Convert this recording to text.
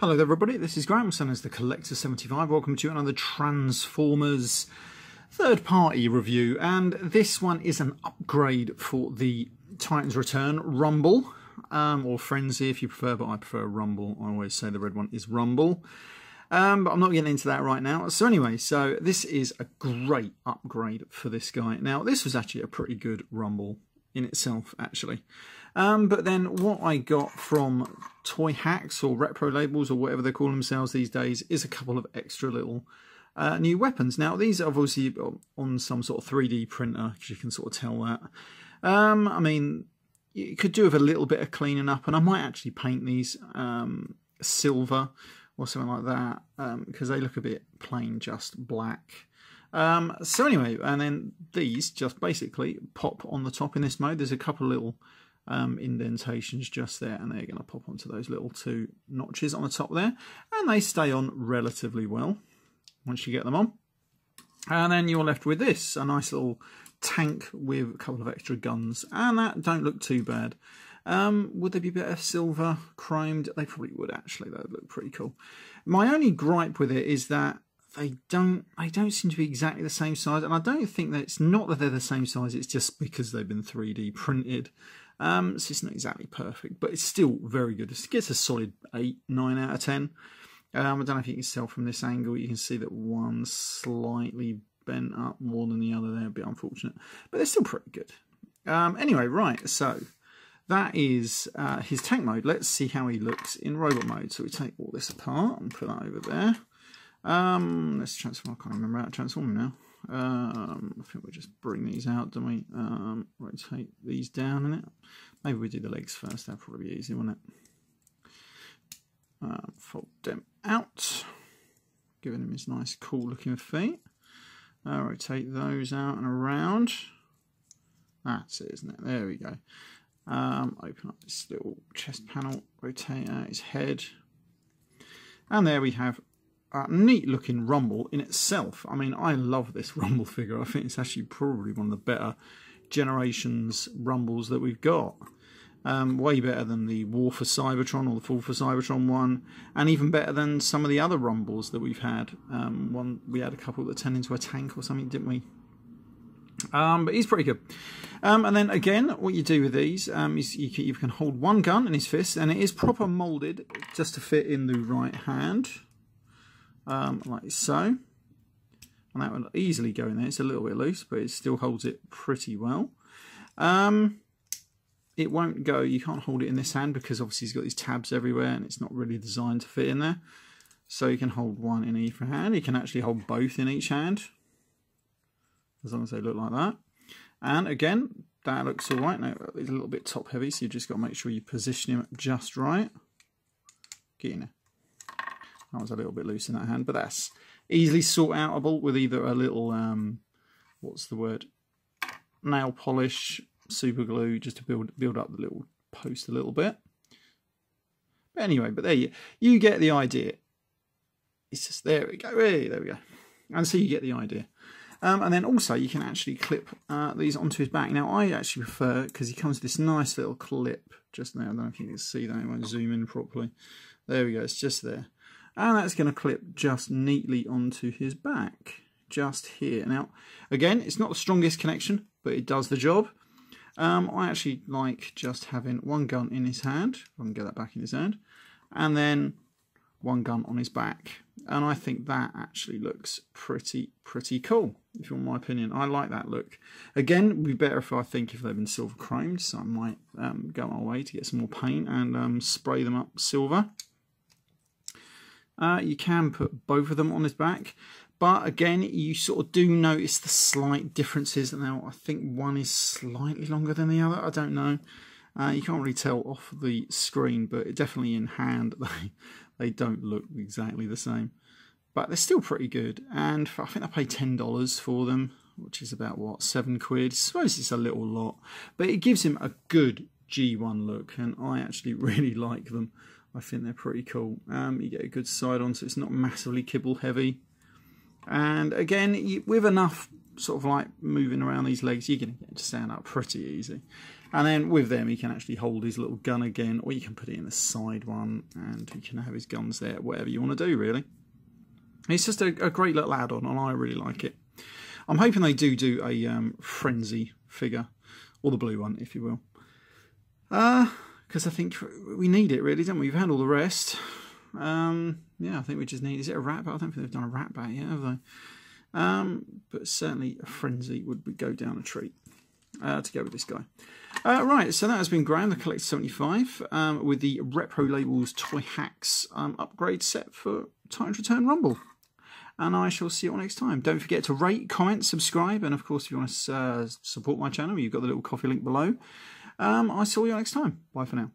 Hello there everybody, this is Graham, son as the Collector75. Welcome to another Transformers third party review, and this one is an upgrade for the Titans Return Rumble, or Frenzy if you prefer, but I prefer Rumble. I always say the red one is Rumble, but I'm not getting into that right now. So anyway, so this is a great upgrade for this guy. Now this was actually a pretty good Rumble in itself actually. But then what I got from Toyhax or Repro Labels or whatever they call themselves these days is a couple of extra little new weapons. Now these are obviously on some sort of 3D printer, because you can sort of tell that. I mean, you could do with a little bit of cleaning up, and I might actually paint these silver or something like that, because they look a bit plain just black. So anyway, and then these just basically pop on the top in this mode. There's a couple of little indentations just there, and they're going to pop onto those little two notches on the top there, and they stay on relatively well once you get them on. And then you're left with this, a nice little tank with a couple of extra guns, and that don't look too bad. Would they be better silver chromed? They probably would actually. That would look pretty cool. My only gripe with it is that they don't seem to be exactly the same size, and I don't think that it's not that they're the same size, it's just because they've been 3D printed. So it's not exactly perfect, but it's still very good. It gets a solid 8, 9 out of 10. I don't know if you can tell from this angle, you can see that one's slightly bent up more than the other there, a bit unfortunate, but they're still pretty good. Anyway, right, so that is his tank mode. Let's see how he looks in robot mode. So we take all this apart and put that over there. Let's transform. I can't remember how to transform now. I think we just bring these out, don't we? Rotate these down in it. Maybe we do the legs first. That'll probably be easy, won't it? Fold them out, giving him his nice, cool-looking feet. Rotate those out and around. That's it, isn't it? There we go. Open up this little chest panel. Rotate out his head, and there we have a neat looking Rumble in itself. I mean, I love this Rumble figure. I think it's actually probably one of the better Generations Rumbles that we've got. Way better than the War for Cybertron or the Fall for Cybertron one, and even better than some of the other Rumbles that we've had. We had a couple that turned into a tank or something, didn't we? But he's pretty good. And then again, what you do with these is you can hold one gun in his fist, and it is proper moulded just to fit in the right hand. Like so, and that will easily go in there. It's a little bit loose, but it still holds it pretty well. It won't go, you can't hold it in this hand because obviously he's got these tabs everywhere and it's not really designed to fit in there. So you can hold one in either hand. You can actually hold both in each hand, as long as they look like that. And again, that looks alright. Now it's a little bit top heavy, so you just got to make sure you position him just right. Get in there. That was a little bit loose in that hand, but that's easily sort outable with either a little, what's the word, nail polish, super glue, just to build up the little post a little bit. But anyway, but there you get the idea. It's just, there we go, hey, there we go. And so you get the idea. And then also you can actually clip these onto his back. Now I actually prefer, because he comes with this nice little clip just now. I don't know if you can see that, I won't zoom in properly. There we go, it's just there. And that's going to clip just neatly onto his back, just here. Now, again, it's not the strongest connection, but it does the job. I actually like just having one gun in his hand, if I can get that back in his hand, and then one gun on his back. And I think that actually looks pretty cool, if you want my opinion. I like that look. Again, it would be better if they've been silver chromed, so I might go my way to get some more paint and spray them up silver. You can put both of them on his back, but again, you sort of do notice the slight differences. Now, I think one is slightly longer than the other. I don't know. You can't really tell off the screen, but definitely in hand, they don't look exactly the same. But they're still pretty good, and I think I paid $10 for them, which is about, what, £7? I suppose it's a little lot, but it gives him a good G1 look, and I actually really like them. I think they're pretty cool. You get a good side on, so it's not massively kibble heavy. And again, with enough sort of like moving around these legs, you're going to get them to stand up pretty easy. And then with them, he can actually hold his little gun again, or you can put it in the side one, and he can have his guns there, whatever you want to do, really. It's just a great little add-on, and I really like it. I'm hoping they do a Frenzy figure, or the blue one, if you will. Because I think we need it, really, don't we? We've had all the rest. Yeah, I think we just need... Is it a rat bat? I don't think they've done a rat bat yet, have they? But certainly a Frenzy would go down a treat to go with this guy. Right, so that has been Graham, the Collector 75, with the Repro Labels Toyhax upgrade set for Titans Return Rumble. And I shall see you all next time. Don't forget to rate, comment, subscribe, and of course, if you want to support my channel, you've got the little coffee link below. I see you all next time. Bye for now.